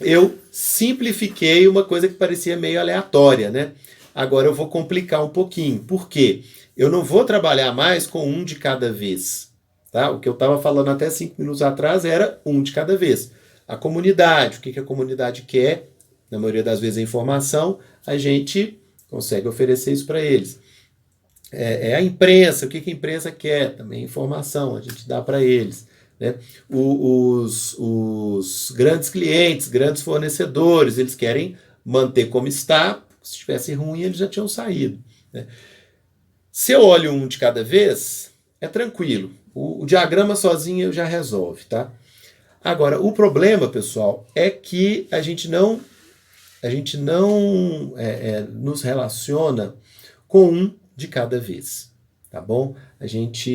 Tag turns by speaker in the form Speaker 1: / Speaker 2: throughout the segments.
Speaker 1: eu simplifiquei uma coisa que parecia meio aleatória, né? Agora eu vou complicar um pouquinho. Por quê? Eu não vou trabalhar mais com um de cada vez. Tá? O que eu estava falando até 5 minutos atrás era um de cada vez. A comunidade, o que a comunidade quer, na maioria das vezes é informação, a gente consegue oferecer isso para eles. É a imprensa, o que a imprensa quer, também informação, a gente dá para eles. Né? Os grandes clientes, grandes fornecedores, eles querem manter como está, se estivesse ruim eles já tinham saído. Né? Se eu olho um de cada vez, é tranquilo. O diagrama sozinho já resolve, tá? Agora, o problema, pessoal, é que a gente não nos relaciona com um de cada vez, tá bom? Deixa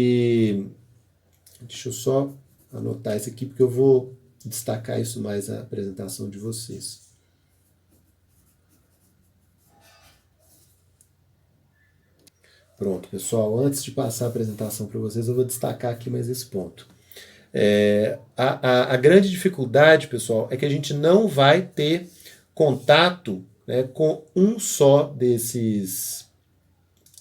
Speaker 1: eu só anotar isso aqui porque eu vou destacar isso mais na apresentação de vocês. Pronto, pessoal, antes de passar a apresentação para vocês, eu vou destacar aqui mais esse ponto. A grande dificuldade, pessoal, é que a gente não vai ter contato, né, com um só desses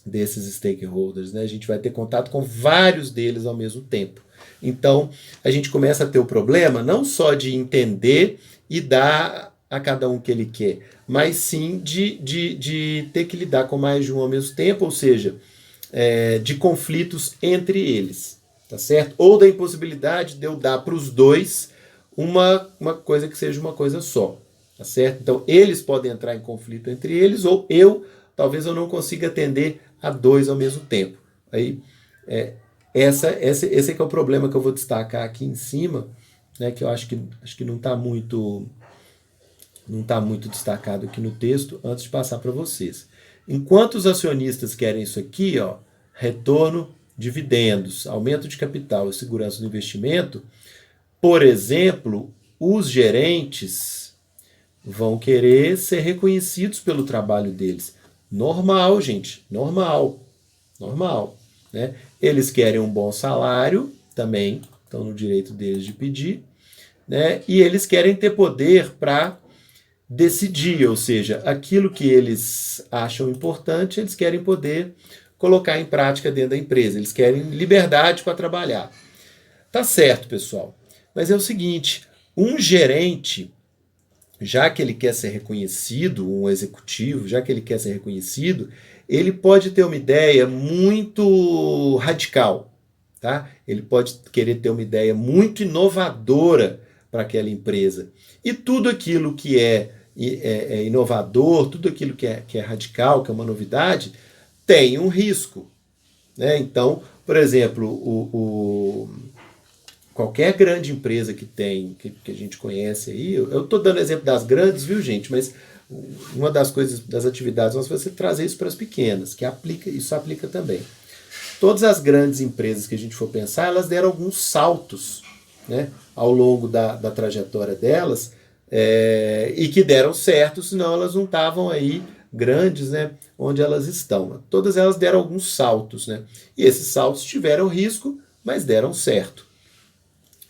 Speaker 1: stakeholders. Né? A gente vai ter contato com vários deles ao mesmo tempo. Então, a gente começa a ter o problema não só de entender e dar a cada um o que ele quer, mas sim de ter que lidar com mais de um ao mesmo tempo, ou seja, de conflitos entre eles, tá certo? Ou da impossibilidade de eu dar para os dois uma coisa que seja uma coisa só, tá certo? Então, eles podem entrar em conflito entre eles, ou talvez eu não consiga atender a dois ao mesmo tempo. Aí, esse é que é o problema que eu vou destacar aqui em cima, né, que eu acho que não está muito destacado aqui no texto, antes de passar para vocês. Enquanto os acionistas querem isso aqui, ó, retorno, dividendos, aumento de capital e segurança do investimento, por exemplo, os gerentes vão querer ser reconhecidos pelo trabalho deles. Normal, gente, normal, normal. Né? Eles querem um bom salário, também estão no direito deles de pedir, né? E eles querem ter poder para decidir, ou seja, aquilo que eles acham importante, eles querem poder colocar em prática dentro da empresa, eles querem liberdade para trabalhar. Tá certo, pessoal, mas é o seguinte, um gerente, já que ele quer ser reconhecido, um executivo, já que ele quer ser reconhecido, ele pode ter uma ideia muito radical, tá? Ele pode querer ter uma ideia muito inovadora para aquela empresa. E tudo aquilo que é inovador, tudo aquilo que é radical, que é uma novidade, tem um risco. Né? Então, por exemplo, qualquer grande empresa que a gente conhece aí, eu estou dando exemplo das grandes, viu, gente? Mas uma das coisas, das atividades, nós vamos trazer isso para as pequenas, que isso aplica também. Todas as grandes empresas que a gente for pensar, elas deram alguns saltos, né, ao longo da trajetória delas, e que deram certo, senão elas não estavam aí grandes, né, onde elas estão. Todas elas deram alguns saltos, né, e esses saltos tiveram risco, mas deram certo.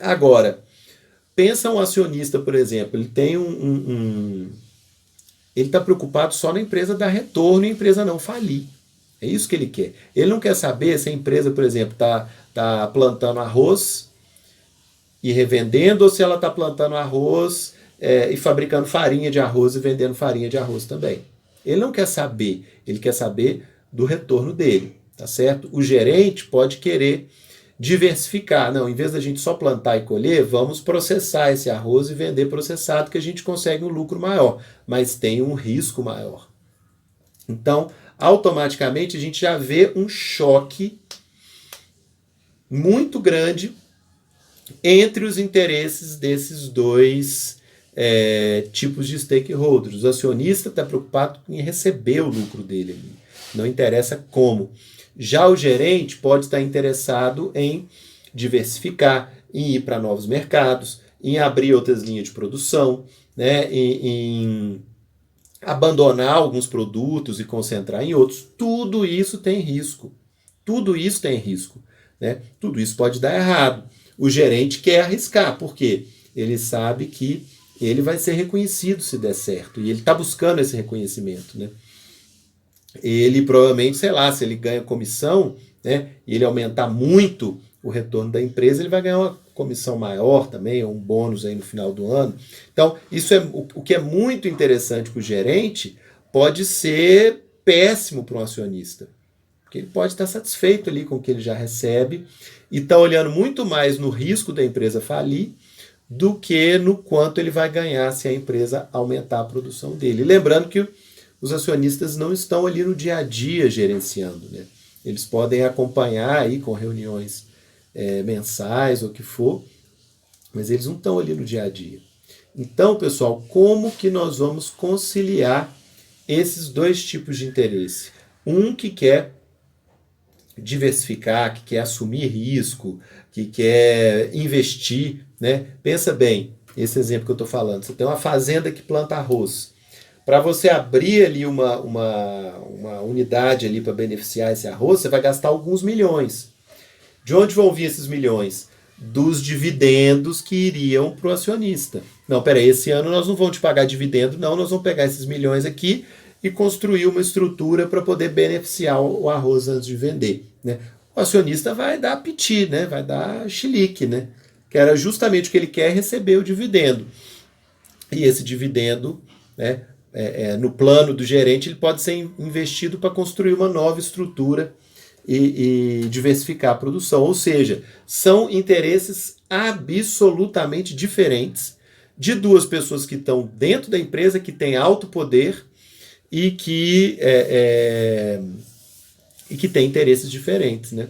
Speaker 1: Agora, pensa um acionista, por exemplo, ele tem ele está preocupado só na empresa dar retorno e a empresa não falir. É isso que ele quer. Ele não quer saber se a empresa, por exemplo, tá plantando arroz e revendendo, ou se ela está plantando arroz e fabricando farinha de arroz e vendendo farinha de arroz também. Ele não quer saber, ele quer saber do retorno dele, tá certo? O gerente pode querer diversificar. Não, em vez da gente só plantar e colher, vamos processar esse arroz e vender processado, que a gente consegue um lucro maior, mas tem um risco maior. Então, automaticamente a gente já vê um choque muito grande entre os interesses desses dois tipos de stakeholders. O acionista está preocupado em receber o lucro dele, não interessa como. Já o gerente pode estar interessado em diversificar, em ir para novos mercados, em abrir outras linhas de produção, né, em abandonar alguns produtos e concentrar em outros. Tudo isso tem risco. Tudo isso tem risco. Né? Tudo isso pode dar errado. O gerente quer arriscar, porque ele sabe que ele vai ser reconhecido se der certo. E ele está buscando esse reconhecimento, né? Ele provavelmente, sei lá, se ele ganha comissão, né, e ele aumentar muito o retorno da empresa, ele vai ganhar uma comissão maior também, ou um bônus aí no final do ano. Então, isso é o que é muito interessante para o gerente, pode ser péssimo para um acionista. Porque ele pode estar satisfeito ali com o que ele já recebe e está olhando muito mais no risco da empresa falir do que no quanto ele vai ganhar se a empresa aumentar a produção dele. E lembrando que os acionistas não estão ali no dia a dia gerenciando, né? Eles podem acompanhar aí com reuniões mensais ou o que for, mas eles não estão ali no dia a dia. Então, pessoal, como que nós vamos conciliar esses dois tipos de interesse? Um que quer diversificar, que quer assumir risco, que quer investir, né? Pensa bem, esse exemplo que eu estou falando, você tem uma fazenda que planta arroz. Para você abrir ali uma unidade ali para beneficiar esse arroz, você vai gastar alguns milhões. De onde vão vir esses milhões? Dos dividendos que iriam para o acionista. Não, peraí, esse ano nós não vamos te pagar dividendo, não, nós vamos pegar esses milhões aqui e construir uma estrutura para poder beneficiar o arroz antes de vender, né? O acionista vai dar piti, né? Vai dar chilique, né? Que era justamente o que ele quer, receber o dividendo. E esse dividendo, né, no plano do gerente, ele pode ser investido para construir uma nova estrutura e diversificar a produção. Ou seja, são interesses absolutamente diferentes de duas pessoas que estão dentro da empresa, que têm alto poder e que têm interesses diferentes, né?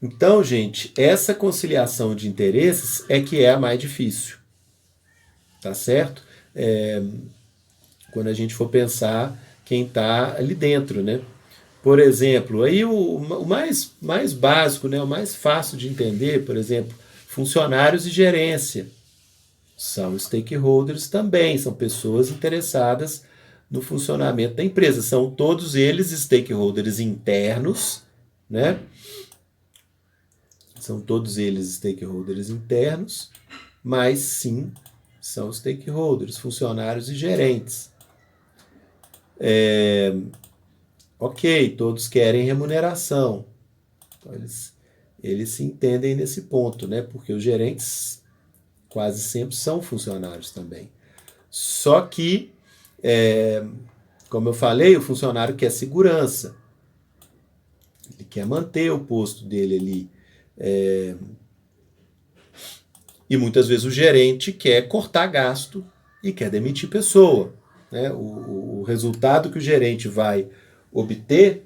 Speaker 1: Então, gente, essa conciliação de interesses é que é a mais difícil, tá certo? Quando a gente for pensar quem está ali dentro, né? Por exemplo, aí o mais básico, né, o mais fácil de entender, por exemplo, funcionários e gerência são stakeholders também, são pessoas interessadas no funcionamento da empresa. São todos eles stakeholders internos, né? São todos eles stakeholders internos, mas sim são stakeholders, funcionários e gerentes. Ok, todos querem remuneração. Então, eles se entendem nesse ponto, né? Porque os gerentes quase sempre são funcionários também. Só que, como eu falei, o funcionário quer segurança. Ele quer manter o posto dele ali. E muitas vezes o gerente quer cortar gasto e quer demitir pessoa, né? O resultado que o gerente vai obter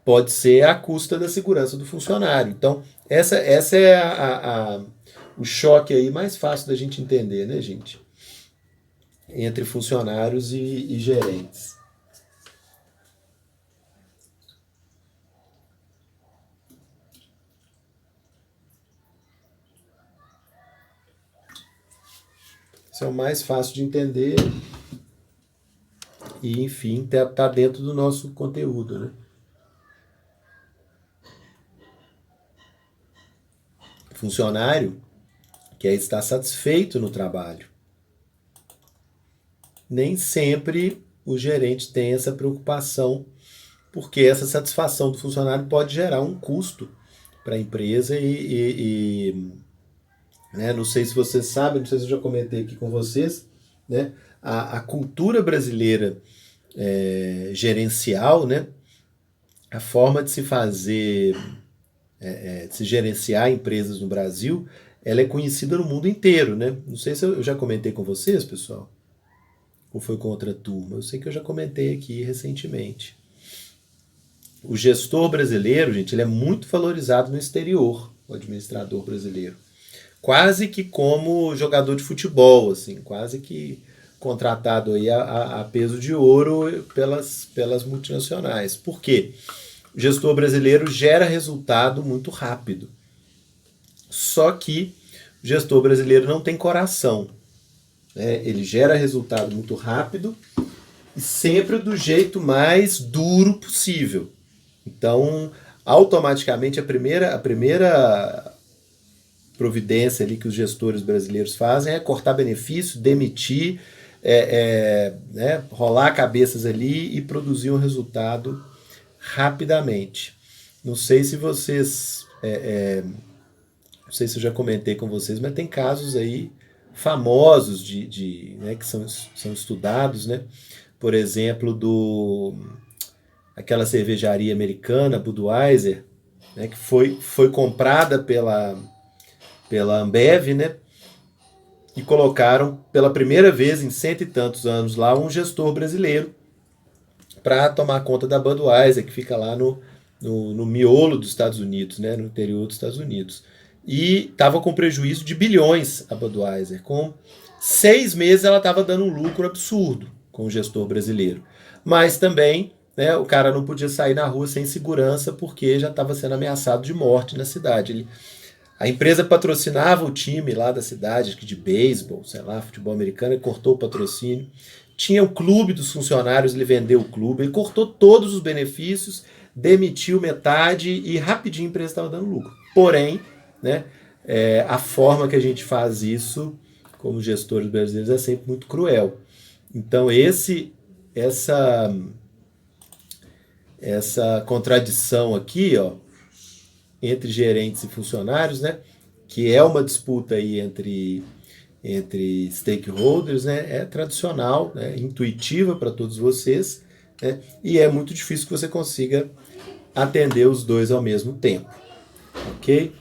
Speaker 1: pode ser à custa da segurança do funcionário. Então, essa é o choque aí mais fácil da gente entender, né, gente? Entre funcionários e gerentes. Isso é o mais fácil de entender e, enfim, tá dentro do nosso conteúdo, né? Funcionário quer estar satisfeito no trabalho. Nem sempre o gerente tem essa preocupação, porque essa satisfação do funcionário pode gerar um custo para a empresa né, não sei se vocês sabem, não sei se eu já comentei aqui com vocês, né, a cultura brasileira gerencial, né, a forma de se fazer, de se gerenciar empresas no Brasil, ela é conhecida no mundo inteiro, né? Não sei se eu já comentei com vocês, pessoal, ou foi com outra turma. Eu sei que eu já comentei aqui recentemente. O gestor brasileiro, gente, ele é muito valorizado no exterior, o administrador brasileiro. Quase que como jogador de futebol, assim, quase que contratado aí a peso de ouro pelas multinacionais. Por quê? O gestor brasileiro gera resultado muito rápido. Só que o gestor brasileiro não tem coração, né? Ele gera resultado muito rápido, e sempre do jeito mais duro possível. Então, automaticamente, a primeira providência ali que os gestores brasileiros fazem é cortar benefício, demitir, né, rolar cabeças ali e produzir um resultado rapidamente. Não sei se vocês, não sei se eu já comentei com vocês, mas tem casos aí famosos né, que são estudados, né? Por exemplo, aquela cervejaria americana, Budweiser, né, que foi comprada pela Ambev, né? E colocaram pela primeira vez em cento e tantos anos lá um gestor brasileiro para tomar conta da Budweiser, que fica lá no miolo dos Estados Unidos, né, no interior dos Estados Unidos. E estava com prejuízo de bilhões a Budweiser. Com 6 meses ela estava dando um lucro absurdo com o gestor brasileiro. Mas também, né, o cara não podia sair na rua sem segurança porque já estava sendo ameaçado de morte na cidade. A empresa patrocinava o time lá da cidade, acho que de beisebol, sei lá, futebol americano, e cortou o patrocínio. Tinha o clube dos funcionários, ele vendeu o clube, ele cortou todos os benefícios, demitiu metade e rapidinho a empresa estava dando lucro. Porém, né, a forma que a gente faz isso, como gestores brasileiros, é sempre muito cruel. Então, essa contradição aqui, ó, entre gerentes e funcionários, né, que é uma disputa aí entre stakeholders, né, é tradicional, né, intuitiva para todos vocês, né, e é muito difícil que você consiga atender os dois ao mesmo tempo, ok?